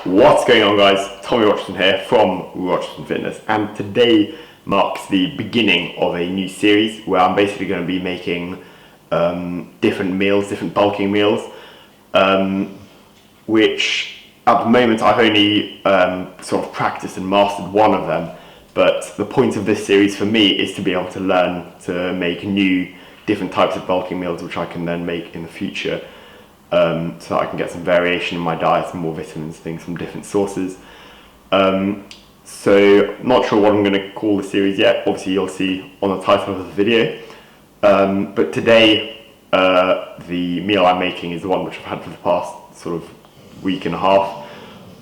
What's going on, guys? Tommy Rocheston here from Rocheston Fitness, and today marks the beginning of a new series where I'm basically going to be making different meals, different bulking meals, which at the moment I've only sort of practiced and mastered one of them, but the point of this series for me is to be able to learn to make new different types of bulking meals which I can then make in the future. So that I can get some variation in my diet and more vitamins, things from different sources. So not sure what I'm going to call the series yet. Obviously you'll see on the title of the video. But today the meal I'm making is the one which I've had for the past sort of week and a half.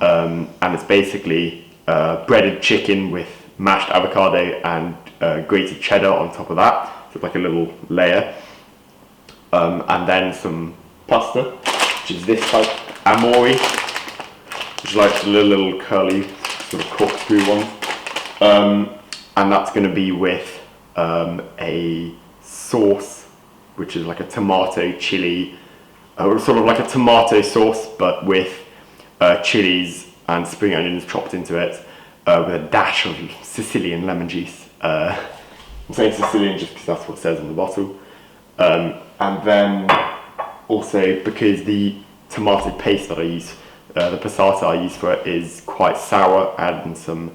And it's basically breaded chicken with mashed avocado and grated cheddar on top of that. So it's like a little layer. And then some pasta, which is this type, amori, which is like the little curly sort of corkscrew one, and that's going to be with a sauce which is like a tomato chili, sort of like a tomato sauce but with chilies and spring onions chopped into it, with a dash of Sicilian lemon juice. I'm saying Sicilian just because that's what it says on the bottle, and then also, because the tomato paste that I use, the passata I use for it is quite sour, adding some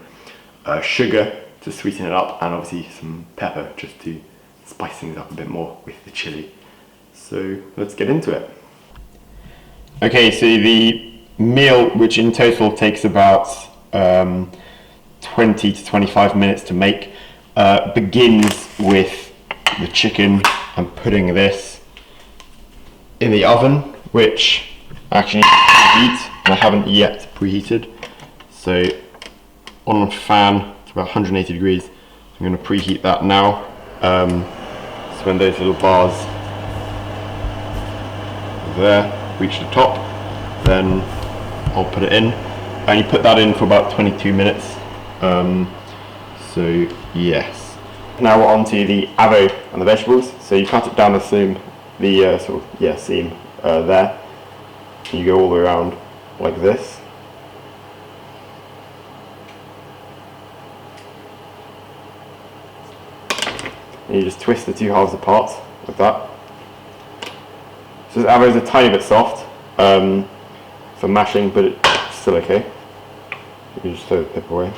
sugar to sweeten it up, and obviously some pepper just to spice things up a bit more with the chili. So let's get into it. Okay, so the meal, which in total takes about 20 to 25 minutes to make, begins with the chicken and putting this in the oven, which I actually need to preheat, and I haven't yet preheated. So on a fan, it's about 180 degrees. I'm going to preheat that now. So when those little bars there reach the top, then I'll put it in. I only put that in for about 22 minutes. So yes. Now we're on to the avo and the vegetables. So you cut it down the seam, the seam there. You go all the way around like this. And you just twist the two halves apart like that. So this avo is a tiny bit soft for mashing, but it's still okay. You just throw the pip away.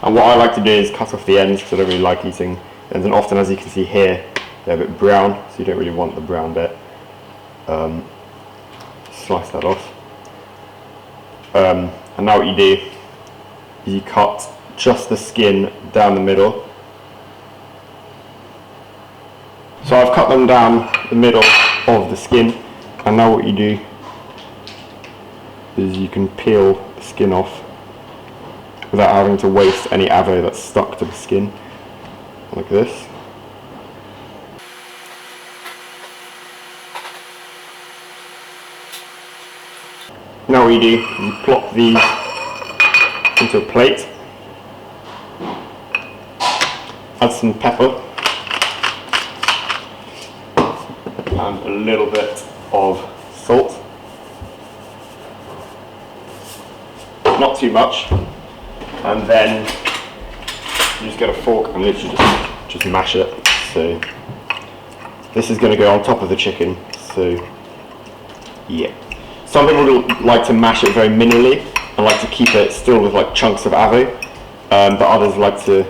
And what I like to do is cut off the ends because I don't really like eating ends, and often, as you can see here, they're a bit brown, so you don't really want the brown bit. Slice that off. And now what you do is you cut just the skin down the middle. So I've cut them down the middle of the skin, and now what you do is you can peel the skin off without having to waste any avo that's stuck to the skin, like this. Now what you do is you plop these into a plate, add some pepper and a little bit of salt, not too much. And then you just get a fork and literally just mash it. So this is going to go on top of the chicken. So yeah, some people like to mash it very minimally and like to keep it still with like chunks of avo, but others like to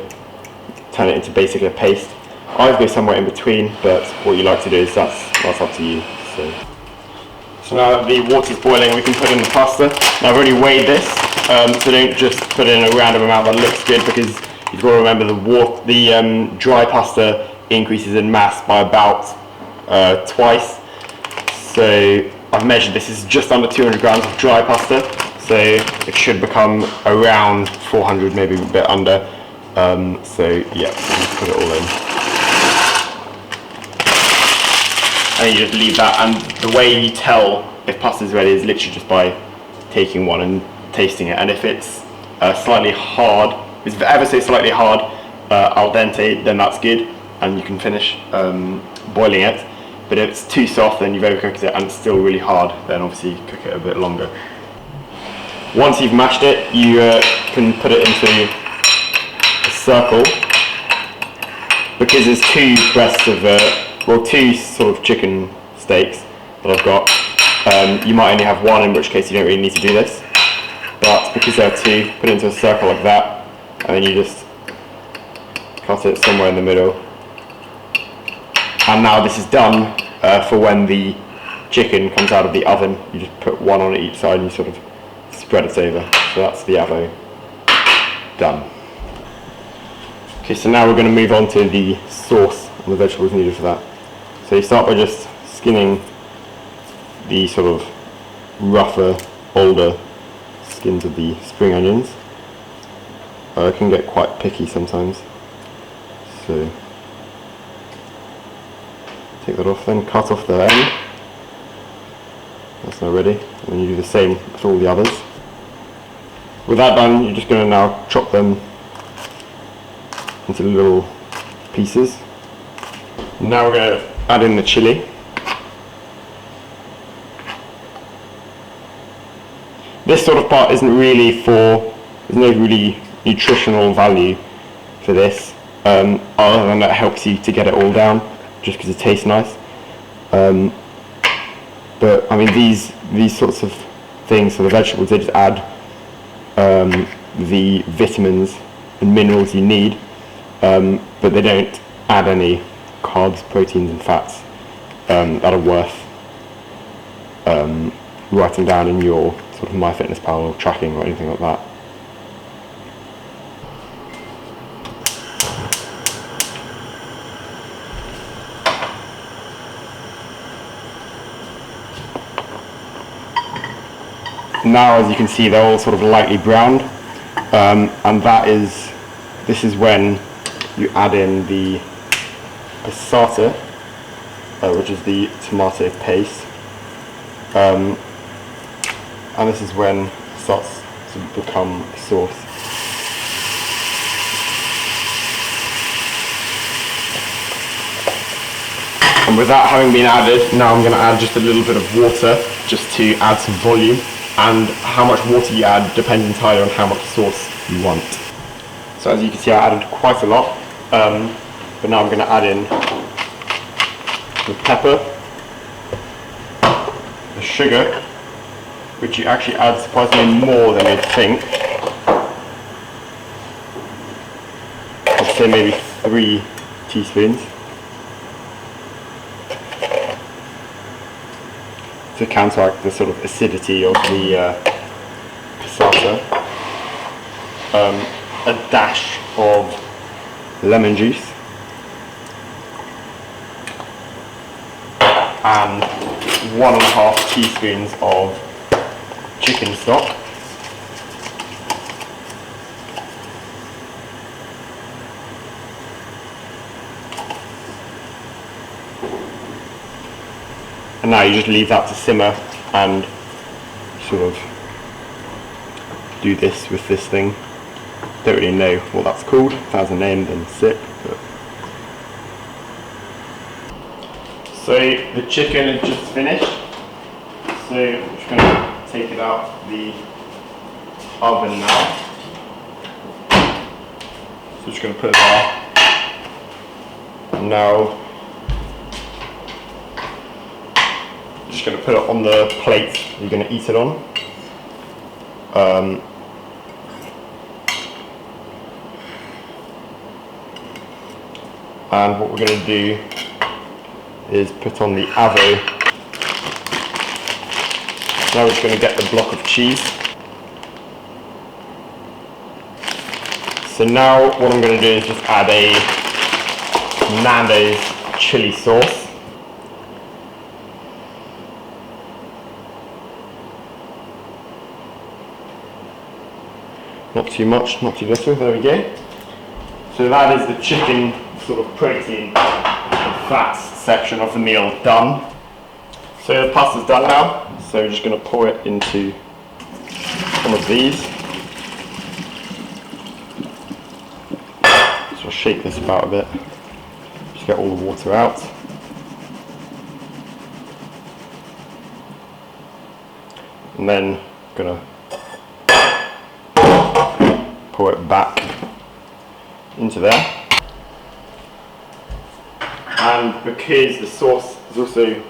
turn it into basically a paste. I go somewhere in between, but what you like to do is that's up to you. So now that the water's boiling, we can put in the pasta. Now I've already weighed this, so don't just put in a random amount that looks good, because you've got to remember the dry pasta increases in mass by about twice. So I've measured this is just under 200 grams of dry pasta, so it should become around 400, maybe a bit under. So yeah, just put it all in. And you just leave that, and the way you tell if pasta is ready is literally just by taking one and tasting it. And if it's slightly hard, if it's ever so slightly hard, al dente, then that's good. and you can finish boiling it. But if it's too soft, then you've overcooked it and it's still really hard, then obviously cook it a bit longer. Once you've mashed it, you can put it into a circle. Because there's two breasts of, two sort of chicken steaks that I've got, you might only have one, in which case you don't really need to do this. But because there are two, put it into a circle like that, and then you just cut it somewhere in the middle. And now this is done for when the chicken comes out of the oven. You just put one on each side and you sort of spread it over. So that's the avo done. Okay, so now we're going to move on to the sauce and the vegetables needed for that. So you start by just skinning the sort of rougher, older skins of the spring onions. It can get quite picky sometimes. So take that off, then cut off the end. That's now ready. And then you do the same for all the others. With that done, you're just going to now chop them into little pieces. Now we're going to add in the chili. This sort of part isn't really there's no really nutritional value for this, other than that it helps you to get it all down, just because it tastes nice. But I mean, these sorts of things for the vegetables, they just add the vitamins and minerals you need, but they don't add any carbs, proteins and fats that are worth writing down in your sort of MyFitnessPal tracking or anything like that. Now, as you can see, they're all sort of lightly browned, and this is when you add in the passata, which is the tomato paste, and this is when it starts to become sauce. And with that having been added, now I'm going to add just a little bit of water just to add some volume, and how much water you add depends entirely on how much sauce you want. So as you can see, I added quite a lot, but now I'm going to add in the pepper, the sugar, which you actually add surprisingly more than you'd think. I'd say maybe 3 teaspoons. To counteract the sort of acidity of the passata. A dash of lemon juice. And 1.5 teaspoons of chicken stock. And now you just leave that to simmer and sort of do this with this thing. Don't really know what that's called. If it has a name, then sick. But. So the chicken is just finished. So I'm just going to take it out of the oven now. So I'm just going to put it there. And now just going to put it on the plate you're going to eat it on. And what we're going to do is put on the avo. Now we're just going to get the block of cheese. So now what I'm going to do is just add a Nando's chili sauce. Not too much, not too little, there we go. So that is the chicken sort of protein and fats section of the meal done. So the pasta's done now, so we're just going to pour it into some of these. So I'll shake this about a bit, to get all the water out. And then gonna pour it back into there. And because the sauce is also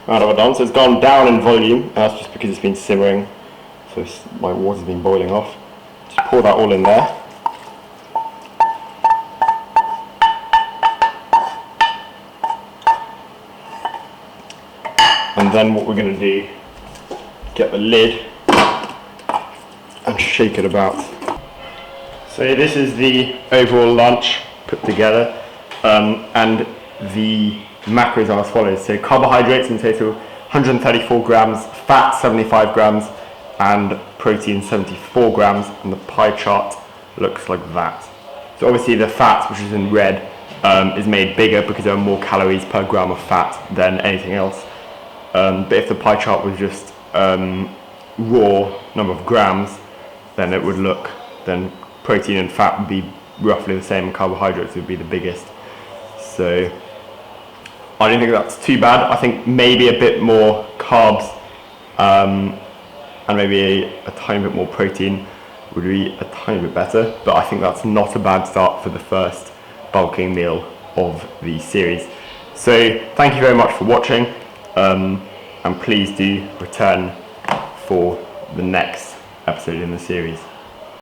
out of done, so it's gone down in volume, and that's just because it's been simmering, so my water's been boiling off. Just pour that all in there. And then what we're going to do, get the lid and shake it about. So this is the overall lunch put together, and the macros are as follows. So carbohydrates in total 134 grams, fat 75 grams, and protein 74 grams, and the pie chart looks like that. So obviously the fat, which is in red, is made bigger because there are more calories per gram of fat than anything else. But if the pie chart was just raw number of grams, then it would look, then protein and fat would be roughly the same, and carbohydrates would be the biggest. So I don't think that's too bad. I think maybe a bit more carbs and maybe a tiny bit more protein would be a tiny bit better, but I think that's not a bad start for the first bulking meal of the series. So thank you very much for watching, and please do return for the next episode in the series.